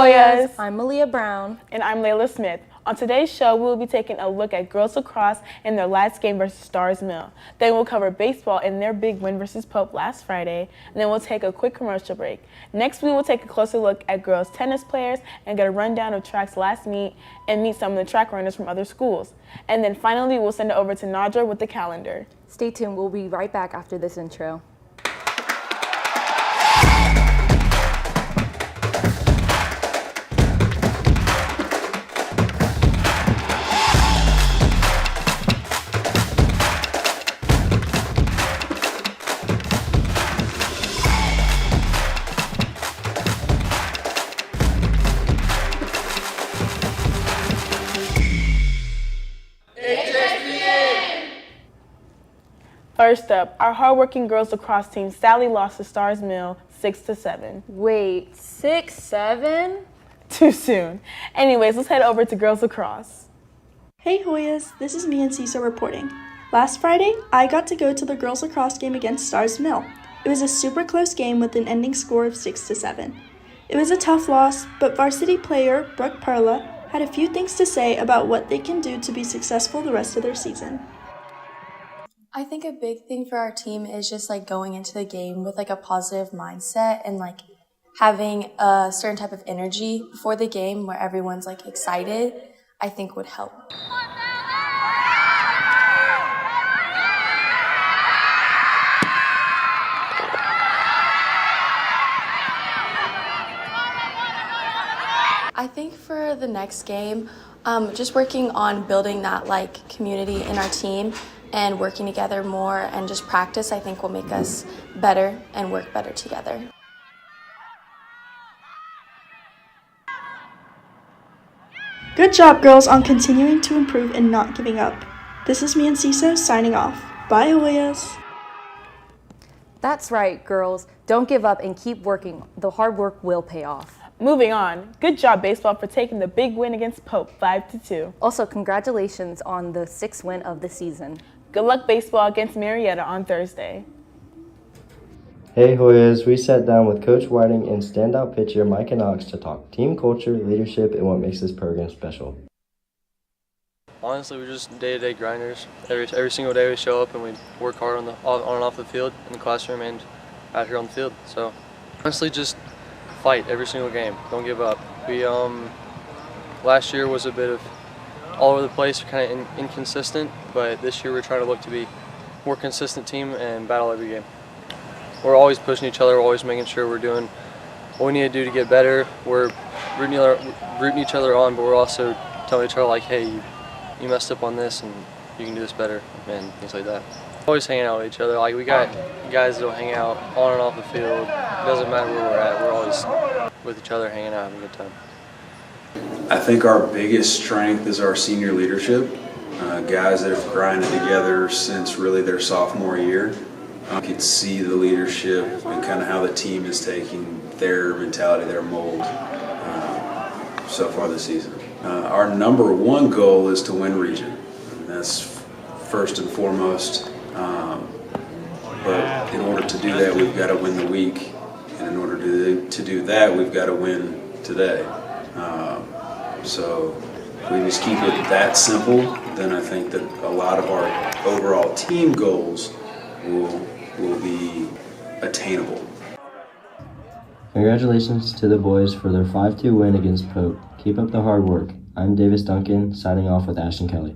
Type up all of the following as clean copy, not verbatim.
Hoyas! I'm Malia Brown. And I'm Layla Smith. On today's show, we will be taking a look at girls lacrosse in their last game versus Stars Mill. Then we'll cover baseball in their big win versus Pope last Friday. And then we'll take a quick commercial break. Next, we will take a closer look at girls tennis players and get a rundown of track's last meet and meet some of the track runners from other schools. And then finally, we'll send it over to Nadra with the calendar. Stay tuned. We'll be right back after this intro. HSPN! First up, our hardworking girls lacrosse team sadly lost to Stars Mill 6-7. Wait, 6-7? Too soon. Anyways, let's head over to girls lacrosse. Hey Hoyas, this is me and Cisa reporting. Last Friday, I got to go to the girls lacrosse game against Stars Mill. It was a super close game with an ending score of 6-7. It was a tough loss, but varsity player Brooke Perla had a few things to say about what they can do to be successful the rest of their season. I think a big thing for our team is just going into the game with a positive mindset and having a certain type of energy before the game where everyone's excited, I think would help. I think for the next game, just working on building that community in our team and working together more and just practice, I think will make us better and work better together. Good job, girls, on continuing to improve and not giving up. This is me and Cisa signing off. Bye, Hoyas! That's right, girls. Don't give up and keep working. The hard work will pay off. Moving on, good job baseball for taking the big win against Pope 5-2. Also, congratulations on the 6th win of the season. Good luck baseball against Marietta on Thursday. Hey Hoyas, we sat down with Coach Whiting and standout pitcher Micah Knox to talk team culture, leadership, and what makes this program special. Honestly, we're just day-to-day grinders. Every single day we show up and we work hard on and off the field, in the classroom and out here on the field. So honestly, just fight every single game. Don't give up. We last year was a bit of all over the place, kind of inconsistent, but this year we're trying to look to be a more consistent team and battle every game. We're always pushing each other, we're always making sure we're doing what we need to do to get better. We're rooting each other on, but we're also telling each other hey, you messed up on this and you can do this better and things like that. Always hanging out with each other. We got guys that'll hang out on and off the field. It doesn't matter where we're at. We're always with each other, hanging out, having a good time. I think our biggest strength is our senior leadership. Guys that have grinded together since really their sophomore year. You can see the leadership and kind of how the team is taking their mentality, their mold so far this season. Our number one goal is to win region. And that's first and foremost. But in order to do that, we've got to win the week. And in order to do that, we've got to win today. So if we just keep it that simple, then I think that a lot of our overall team goals will be attainable. Congratulations to the boys for their 5-2 win against Pope. Keep up the hard work. I'm Davis Duncan, signing off with Ashton Kelly.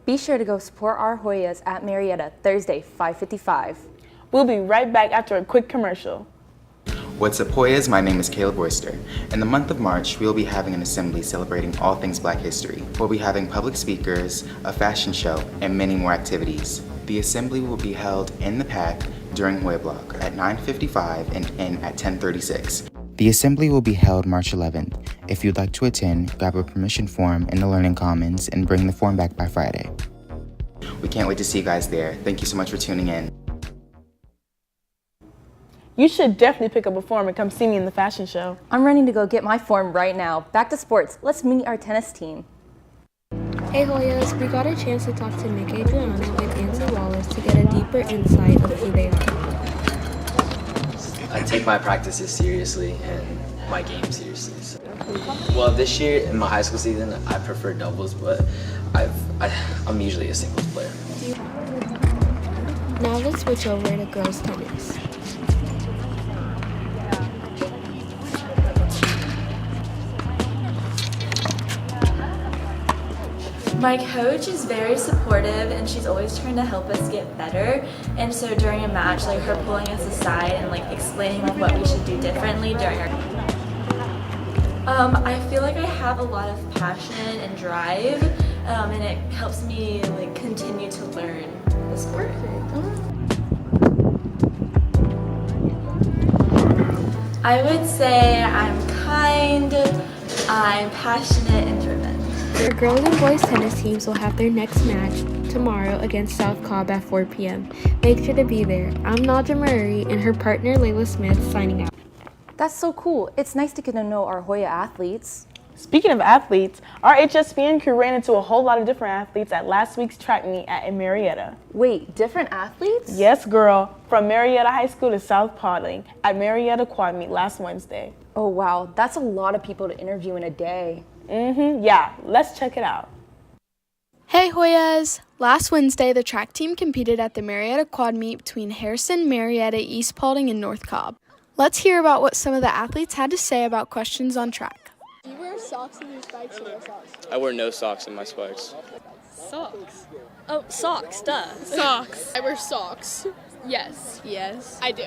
Be sure to go support our Hoyas at Marietta Thursday, 5:55. We'll be right back after a quick commercial. What's up, Hoyas? My name is Caleb Royster. In the month of March, we will be having an assembly celebrating all things Black history. We'll be having public speakers, a fashion show, and many more activities. The assembly will be held in the PAC during Hoya Block at 9:55 and end at 10:36. The assembly will be held March 11th. If you'd like to attend, grab a permission form in the Learning Commons and bring the form back by Friday. We can't wait to see you guys there. Thank you so much for tuning in. You should definitely pick up a form and come see me in the fashion show. I'm running to go get my form right now. Back to sports. Let's meet our tennis team. Hey Hoyas, we got a chance to talk to Nick Adriano and Ansley Wallace to get a deeper insight of who they are. I take my practices seriously and my game seriously. So. Well, this year in my high school season, I prefer doubles, but I'm usually a singles player. Now let's switch over to girls tennis. My coach is very supportive and she's always trying to help us get better. And so during a match, like her pulling us aside and like explaining like what we should do differently during our I feel like I have a lot of passion and drive, and it helps me like continue to learn the sport. I would say I'm kind, I'm passionate and driven. Our girls and boys tennis teams will have their next match tomorrow against South Cobb at 4 p.m. Make sure to be there. I'm Nadja Murray and her partner Layla Smith signing out. That's so cool. It's nice to get to know our Hoya athletes. Speaking of athletes, our HSPN crew ran into a whole lot of different athletes at last week's track meet at Marietta. Wait, different athletes? Yes, girl. From Marietta High School to South Podling at Marietta Quad Meet last Wednesday. Oh wow, that's a lot of people to interview in a day. Yeah, let's check it out. Hey Hoyas! Last Wednesday, the track team competed at the Marietta Quad Meet between Harrison, Marietta, East Paulding, and North Cobb. Let's hear about what some of the athletes had to say about questions on track. Do you wear socks in your spikes or no socks? I wear no socks in my spikes. Socks? Oh, socks, duh. Socks. I wear socks. Yes. Yes. I do.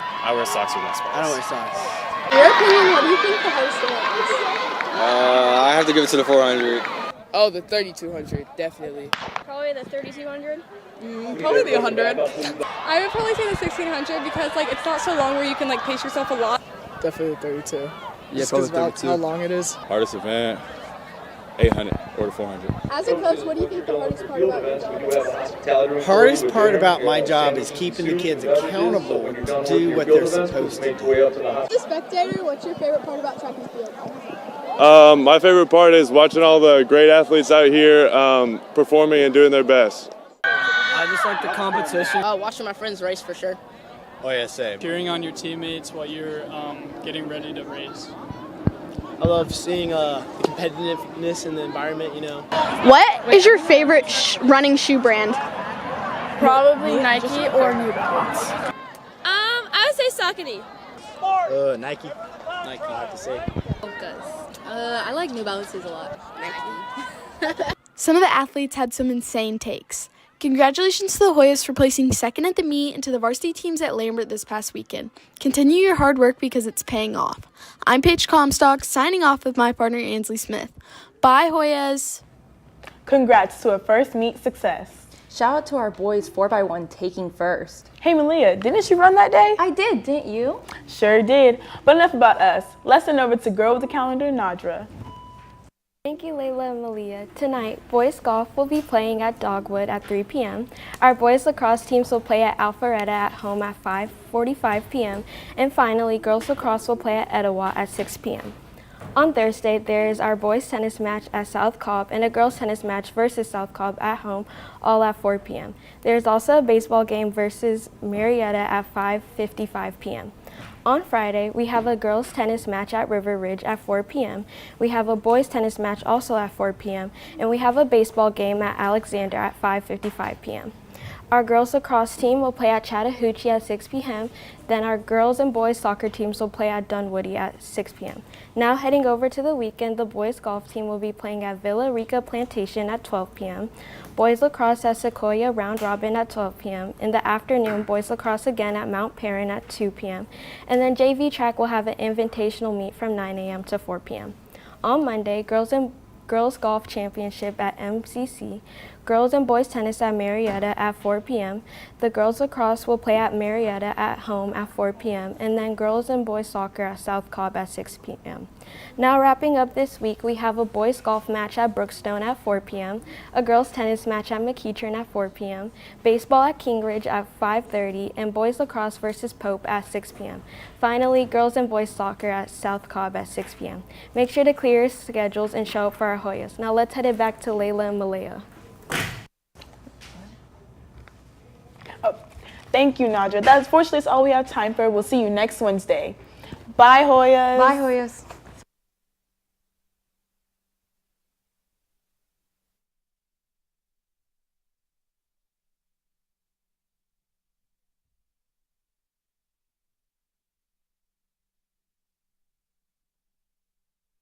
I wear socks with my spikes. I don't wear socks. In your opinion, what do you think the hardest thing is? I have to give it to the 400. Oh, the 3200, definitely. Probably the 3200. Probably the 100. I would probably say the 1600 because like it's not so long where you can like pace yourself a lot. Definitely the 32. Yeah, Just probably 'cause 32. how long it is. Hardest event, 800 or the 400. As a coach, what do you think the hardest part about your job is? Hardest part about my job is keeping the kids accountable to do what they're supposed to do. As a spectator, what's your favorite part about track and field? My favorite part is watching all the great athletes out here performing and doing their best. I just like the competition. Watching my friends race for sure. Oh yeah, same. Cheering on your teammates while you're getting ready to race. I love seeing the competitiveness in the environment, you know. What is your favorite running shoe brand? Probably Nike or New Balance. I would say Saucony. Nike. Nike, I have to say. I like New Balances a lot. Some of the athletes had some insane takes. Congratulations to the Hoyas for placing second at the meet and to the varsity teams at Lambert this past weekend. Continue your hard work because it's paying off. I'm Paige Comstock, signing off with my partner Ansley Smith. Bye, Hoyas! Congrats to a first meet success. Shout out to our boys 4x1 taking first. Hey Malia, didn't you run that day? I did, didn't you? Sure did. But enough about us. Let's send over to Girl with the Calendar, Nadra. Thank you, Layla and Malia. Tonight, boys golf will be playing at Dogwood at 3 p.m. Our boys lacrosse teams will play at Alpharetta at home at 5:45 p.m. And finally, girls lacrosse will play at Etowah at 6 p.m. On Thursday, there is our boys tennis match at South Cobb and a girls tennis match versus South Cobb at home, all at 4 p.m. There is also a baseball game versus Marietta at 5:55 p.m. On Friday, we have a girls tennis match at River Ridge at 4 p.m. We have a boys tennis match also at 4 p.m. And we have a baseball game at Alexander at 5:55 p.m. Our girls lacrosse team will play at Chattahoochee at 6 p.m. Then our girls and boys soccer teams will play at Dunwoody at 6 p.m. Now heading over to the weekend, the boys golf team will be playing at Villa Rica Plantation at 12 p.m. Boys lacrosse at Sequoia Round Robin at 12 p.m. In the afternoon, boys lacrosse again at Mount Perrin at 2 p.m. And then JV track will have an invitational meet from 9 a.m. to 4 p.m. On Monday, girls golf championship at MCC, girls and boys tennis at Marietta at 4 p.m. The girls lacrosse will play at Marietta at home at 4 p.m. And then girls and boys soccer at South Cobb at 6 p.m. Now wrapping up this week, we have a boys golf match at Brookstone at 4 p.m., a girls tennis match at McEachern at 4 p.m., baseball at Kingridge at 5:30, and boys lacrosse versus Pope at 6 p.m. Finally, girls and boys soccer at South Cobb at 6 p.m. Make sure to clear your schedules and show up for our Hoyas. Now let's head it back to Layla and Malaya. Thank you, Nadra. Unfortunately, that's all we have time for. We'll see you next Wednesday. Bye, Hoyas. Bye, Hoyas.